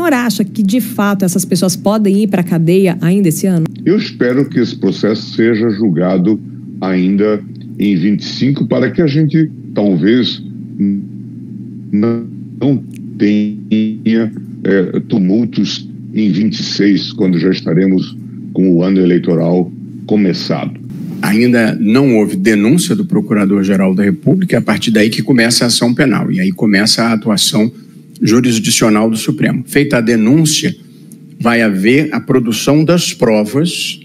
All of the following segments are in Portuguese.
senhor acha que, de fato, essas pessoas podem ir para a cadeia ainda esse ano? Eu espero que esse processo seja julgado ainda em 25, para que a gente, talvez, não tenha tumultos em 26, quando já estaremos com o ano eleitoral começado. Ainda não houve denúncia do Procurador-Geral da República, é a partir daí que começa a ação penal, e aí começa a atuação jurisdicional do Supremo. Feita a denúncia, vai haver a produção das provas,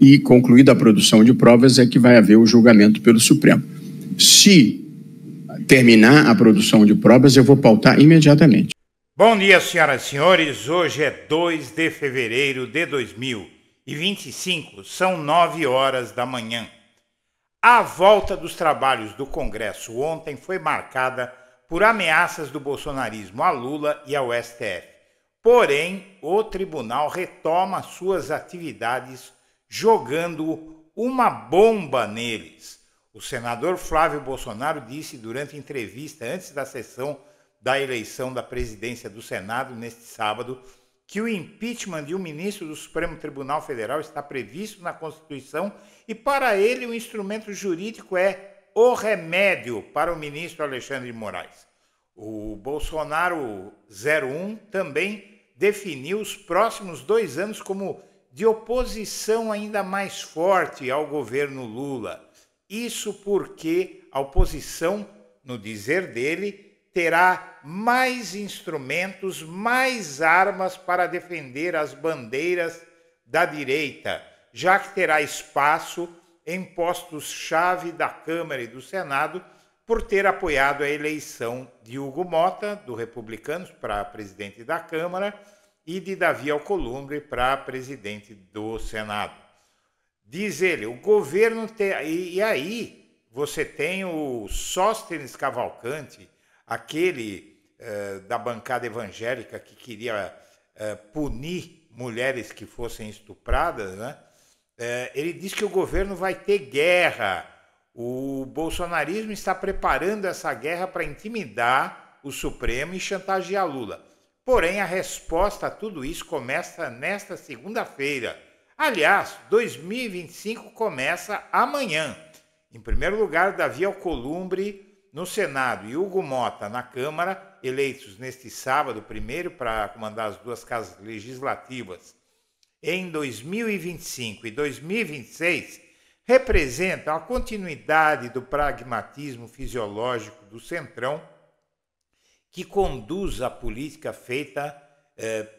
e concluída a produção de provas é que vai haver o julgamento pelo Supremo. Se terminar a produção de provas, eu vou pautar imediatamente. Bom dia, senhoras e senhores. Hoje é 2 de fevereiro de 2025, são 9 horas da manhã. A volta dos trabalhos do Congresso ontem foi marcada por ameaças do bolsonarismo a Lula e ao STF. Porém, o tribunal retoma suas atividades jogando uma bomba neles. O senador Flávio Bolsonaro disse durante entrevista antes da sessão da eleição da presidência do Senado neste sábado que o impeachment de um ministro do Supremo Tribunal Federal está previsto na Constituição e para ele o instrumento jurídico é o remédio para o ministro Alexandre de Moraes. O Bolsonaro 01 também definiu os próximos 2 anos como de oposição ainda mais forte ao governo Lula. Isso porque a oposição, no dizer dele, terá mais instrumentos, mais armas para defender as bandeiras da direita, já que terá espaço em postos-chave da Câmara e do Senado por ter apoiado a eleição de Hugo Mota, do Republicanos, para presidente da Câmara, e de Davi Alcolumbre para presidente do Senado. Diz ele, o governo tem... E aí você tem o Sóstenes Cavalcante, aquele da bancada evangélica que queria punir mulheres que fossem estupradas, né? Ele diz que o governo vai ter guerra. O bolsonarismo está preparando essa guerra para intimidar o Supremo e chantagear Lula. Porém, a resposta a tudo isso começa nesta segunda-feira. Aliás, 2025 começa amanhã. Em primeiro lugar, Davi Alcolumbre no Senado e Hugo Mota na Câmara, eleitos neste sábado, primeiro para comandar as 2 casas legislativas em 2025 e 2026, representam a continuidade do pragmatismo fisiológico do Centrão, que conduz a política feita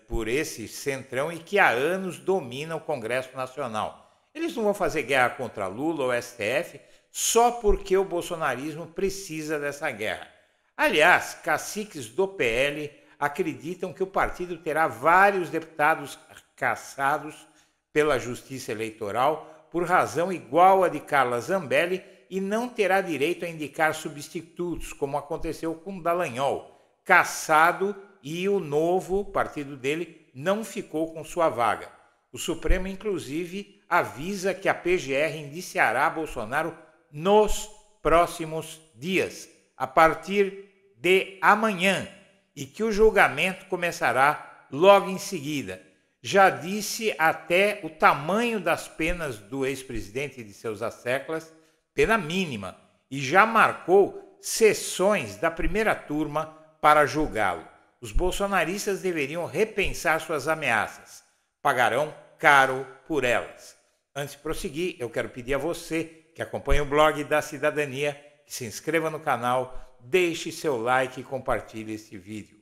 por esse Centrão e que há anos domina o Congresso Nacional. Eles não vão fazer guerra contra Lula ou STF só porque o bolsonarismo precisa dessa guerra. Aliás, caciques do PL acreditam que o partido terá vários deputados cassados pela Justiça Eleitoral por razão igual à de Carla Zambelli e não terá direito a indicar substitutos, como aconteceu com Dallagnol, cassado, e o novo partido dele não ficou com sua vaga. O Supremo, inclusive, avisa que a PGR indiciará Bolsonaro nos próximos dias, a partir de amanhã, e que o julgamento começará logo em seguida. Já disse até o tamanho das penas do ex-presidente e de seus asseclas, pena mínima, e já marcou sessões da primeira turma para julgá-lo. Os bolsonaristas deveriam repensar suas ameaças. Pagarão caro por elas. Antes de prosseguir, eu quero pedir a você que acompanha o blog da Cidadania, que se inscreva no canal, deixe seu like e compartilhe este vídeo.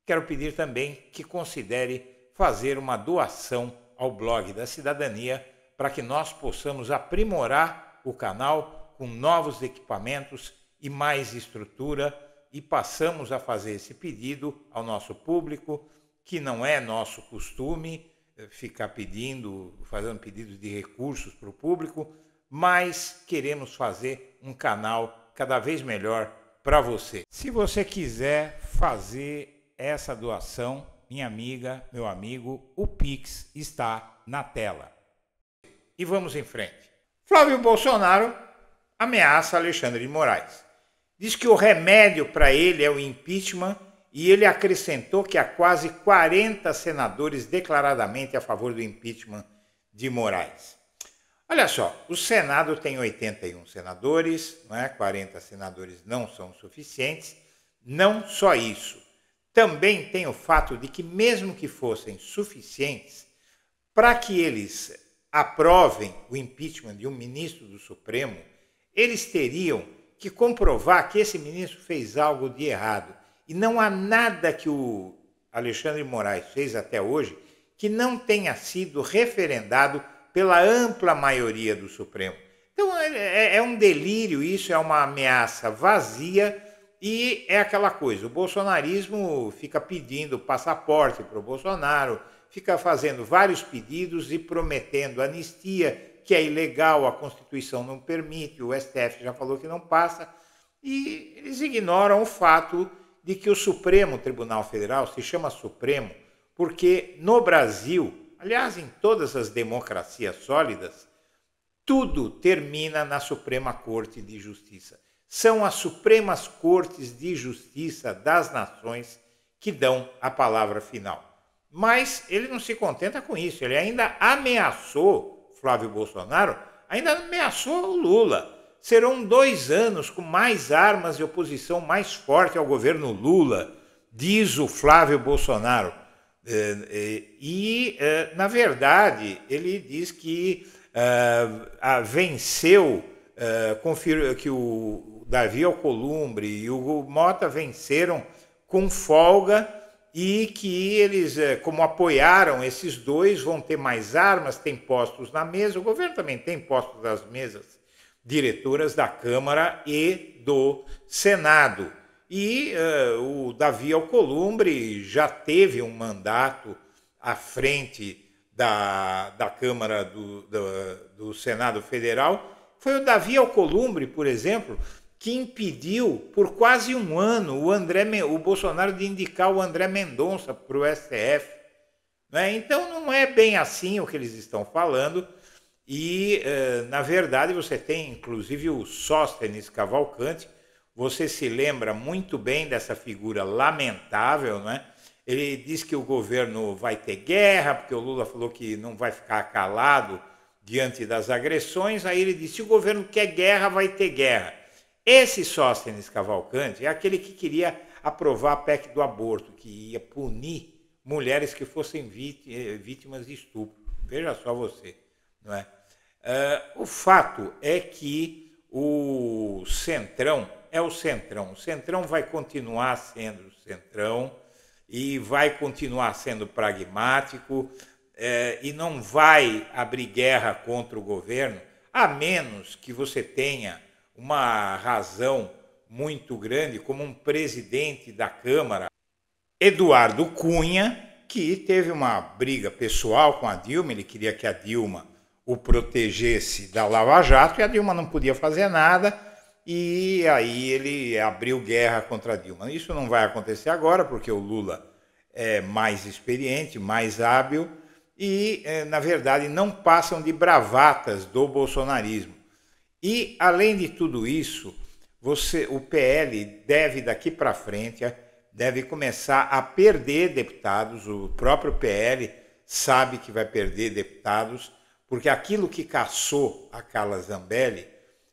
Quero pedir também que considere fazer uma doação ao blog da Cidadania para que nós possamos aprimorar o canal com novos equipamentos e mais estrutura, e passamos a fazer esse pedido ao nosso público, que não é nosso costume ficar fazendo pedidos de recursos para o público, mas queremos fazer um canal cada vez melhor para você. Se você quiser fazer essa doação, minha amiga, meu amigo, o Pix está na tela. E vamos em frente. Flávio Bolsonaro ameaça Alexandre de Moraes. Diz que o remédio para ele é o impeachment e ele acrescentou que há quase 40 senadores declaradamente a favor do impeachment de Moraes. Olha só, o Senado tem 81 senadores, não é? 40 senadores não são suficientes. Não só isso, também tem o fato de que mesmo que fossem suficientes, para que eles aprovem o impeachment de um ministro do Supremo, eles teriam que comprovar que esse ministro fez algo de errado. E não há nada que o Alexandre de Moraes fez até hoje que não tenha sido referendado pela ampla maioria do Supremo. Então é um delírio isso, é uma ameaça vazia e é aquela coisa, o bolsonarismo fica pedindo passaporte para o Bolsonaro, fica fazendo vários pedidos e prometendo anistia, que é ilegal, a Constituição não permite, o STF já falou que não passa, e eles ignoram o fato de que o Supremo Tribunal Federal se chama Supremo porque no Brasil, aliás, em todas as democracias sólidas, tudo termina na Suprema Corte de Justiça. São as Supremas Cortes de Justiça das nações que dão a palavra final. Mas ele não se contenta com isso, ele ainda ameaçou Flávio Bolsonaro, ainda ameaçou o Lula. Serão 2 anos com mais armas e oposição mais forte ao governo Lula, diz o Flávio Bolsonaro. Na verdade, ele diz que venceu, que o Davi Alcolumbre e o Hugo Mota venceram com folga e que eles, como apoiaram esses dois, vão ter mais armas, tem postos na mesa. O governo também tem postos nas mesas diretoras da Câmara e do Senado. E o Davi Alcolumbre já teve um mandato à frente da Câmara do Senado Federal. Foi o Davi Alcolumbre, por exemplo, que impediu por quase um ano o Bolsonaro de indicar o André Mendonça para o STF. Né? Então não é bem assim o que eles estão falando. E, na verdade, você tem inclusive o Sóstenes Cavalcante. Você se lembra muito bem dessa figura lamentável, né? Ele diz que o governo vai ter guerra, porque o Lula falou que não vai ficar calado diante das agressões. Aí ele disse, se o governo quer guerra, vai ter guerra. Esse Sóstenes Cavalcante é aquele que queria aprovar a PEC do aborto, que ia punir mulheres que fossem vítimas de estupro. Veja só você, não é? O fato é que o Centrão é o Centrão. O Centrão vai continuar sendo o Centrão e vai continuar sendo pragmático e não vai abrir guerra contra o governo, a menos que você tenha uma razão muito grande, como um presidente da Câmara, Eduardo Cunha, que teve uma briga pessoal com a Dilma. Ele queria que a Dilma o protegesse da Lava Jato e a Dilma não podia fazer nada, e aí ele abriu guerra contra a Dilma. Isso não vai acontecer agora, porque o Lula é mais experiente, mais hábil, e, na verdade, não passam de bravatas do bolsonarismo. E, além de tudo isso, o PL deve, daqui para frente, deve começar a perder deputados. O próprio PL sabe que vai perder deputados, porque aquilo que caçou a Carla Zambelli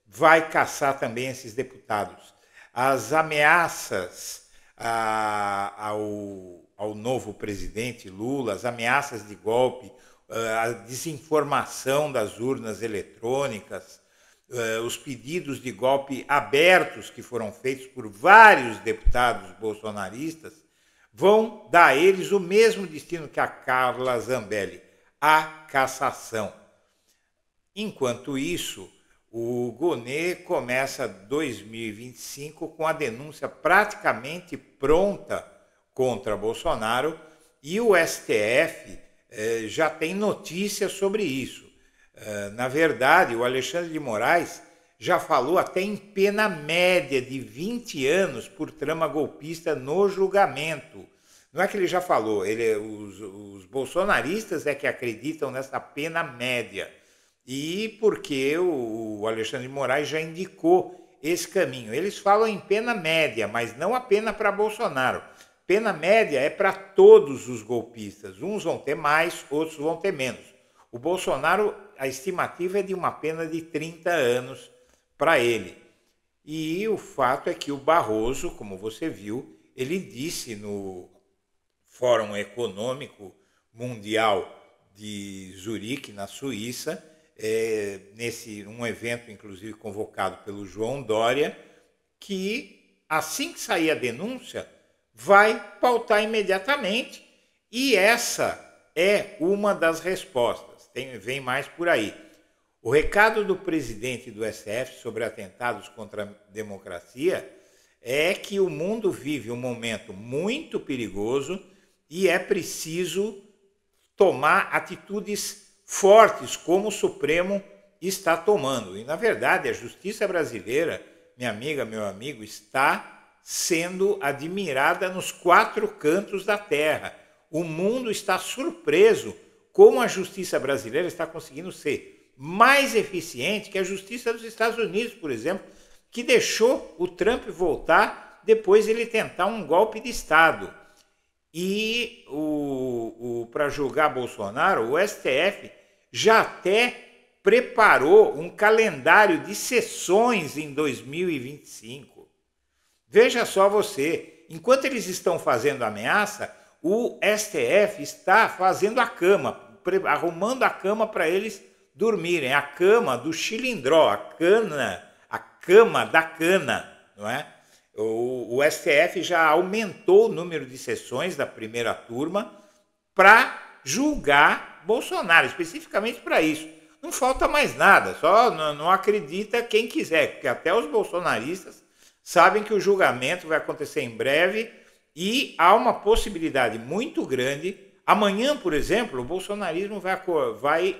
vai caçar também esses deputados. As ameaças ao novo presidente Lula, as ameaças de golpe, a desinformação das urnas eletrônicas, os pedidos de golpe abertos que foram feitos por vários deputados bolsonaristas, vão dar a eles o mesmo destino que a Carla Zambelli, a cassação. Enquanto isso, o Gonê começa 2025 com a denúncia praticamente pronta contra Bolsonaro e o STF já tem notícias sobre isso. Na verdade, o Alexandre de Moraes já falou até em pena média de 20 anos por trama golpista no julgamento. Não é que ele já falou, os bolsonaristas é que acreditam nessa pena média. E porque o Alexandre de Moraes já indicou esse caminho. Eles falam em pena média, mas não a pena para Bolsonaro. pena média é para todos os golpistas. Uns vão ter mais, outros vão ter menos. O Bolsonaro, a estimativa é de uma pena de 30 anos para ele. E o fato é que o Barroso, como você viu, ele disse no Fórum Econômico Mundial de Zurique, na Suíça, um evento inclusive convocado pelo João Dória, que assim que sair a denúncia, vai pautar imediatamente. E essa é uma das respostas. Vem mais por aí. O recado do presidente do STF sobre atentados contra a democracia é que o mundo vive um momento muito perigoso e é preciso tomar atitudes fortes, como o Supremo está tomando. E, na verdade, a justiça brasileira, minha amiga, meu amigo, está sendo admirada nos 4 cantos da terra. O mundo está surpreso como a justiça brasileira está conseguindo ser mais eficiente que a justiça dos Estados Unidos, por exemplo, que deixou o Trump voltar depois ele tentar um golpe de Estado. E para julgar Bolsonaro, o STF já até preparou um calendário de sessões em 2025. Veja só você, enquanto eles estão fazendo ameaça, o STF está fazendo a cama, arrumando a cama para eles dormirem, a cama do chilindró, a cama da cana, não é? O STF já aumentou o número de sessões da primeira turma para julgar Bolsonaro, especificamente para isso. Não falta mais nada, só não acredita quem quiser, porque até os bolsonaristas sabem que o julgamento vai acontecer em breve e há uma possibilidade muito grande. Amanhã, por exemplo, o bolsonarismo vai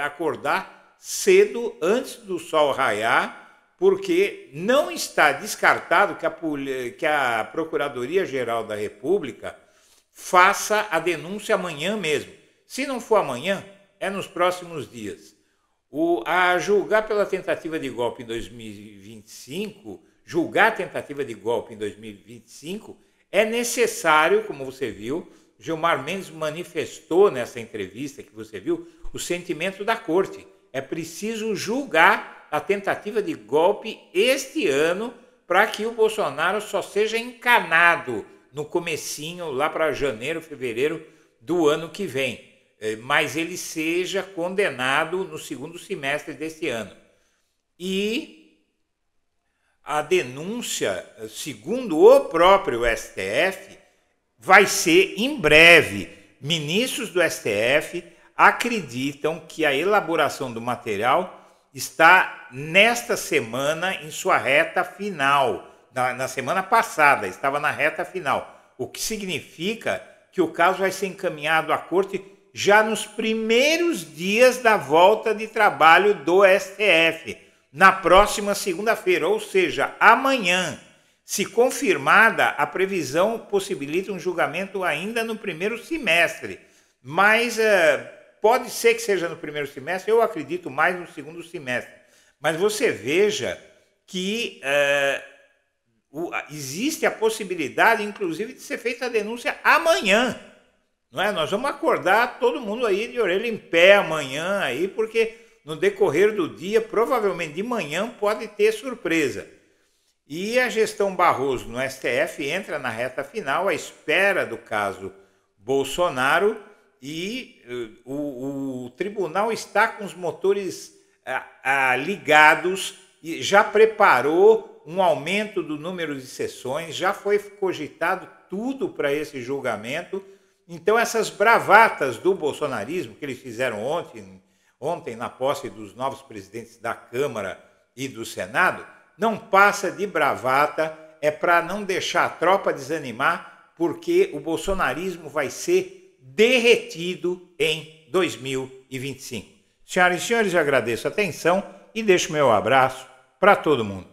acordar cedo, antes do sol raiar, porque não está descartado que a Procuradoria-Geral da República faça a denúncia amanhã mesmo. Se não for amanhã, é nos próximos dias. A julgar pela tentativa de golpe em 2025, julgar a tentativa de golpe em 2025, é necessário, como você viu, Gilmar Mendes manifestou nessa entrevista que você viu, o sentimento da corte. É preciso julgar a tentativa de golpe este ano para que o Bolsonaro só seja encanado no comecinho, lá para janeiro, fevereiro do ano que vem. Mas ele seja condenado no segundo semestre deste ano. E a denúncia, segundo o próprio STF, vai ser em breve. Ministros do STF acreditam que a elaboração do material está nesta semana em sua reta final. Na semana passada estava na reta final, o que significa que o caso vai ser encaminhado à corte já nos primeiros dias da volta de trabalho do STF, na próxima segunda-feira, ou seja, amanhã. Se confirmada, a previsão possibilita um julgamento ainda no primeiro semestre, mas pode ser que seja no primeiro semestre, eu acredito mais no segundo semestre. Mas você veja que existe a possibilidade, inclusive, de ser feita a denúncia amanhã. Não é? Nós vamos acordar todo mundo aí de orelha em pé amanhã, aí, porque no decorrer do dia, provavelmente de manhã, pode ter surpresa. E a gestão Barroso no STF entra na reta final, à espera do caso Bolsonaro, e o tribunal está com os motores ligados e já preparou um aumento do número de sessões, já foi cogitado tudo para esse julgamento. Então essas bravatas do bolsonarismo que eles fizeram ontem na posse dos novos presidentes da Câmara e do Senado, não passa de bravata, é para não deixar a tropa desanimar, porque o bolsonarismo vai ser derretido em 2025. Senhoras e senhores, eu agradeço a atenção e deixo meu abraço para todo mundo.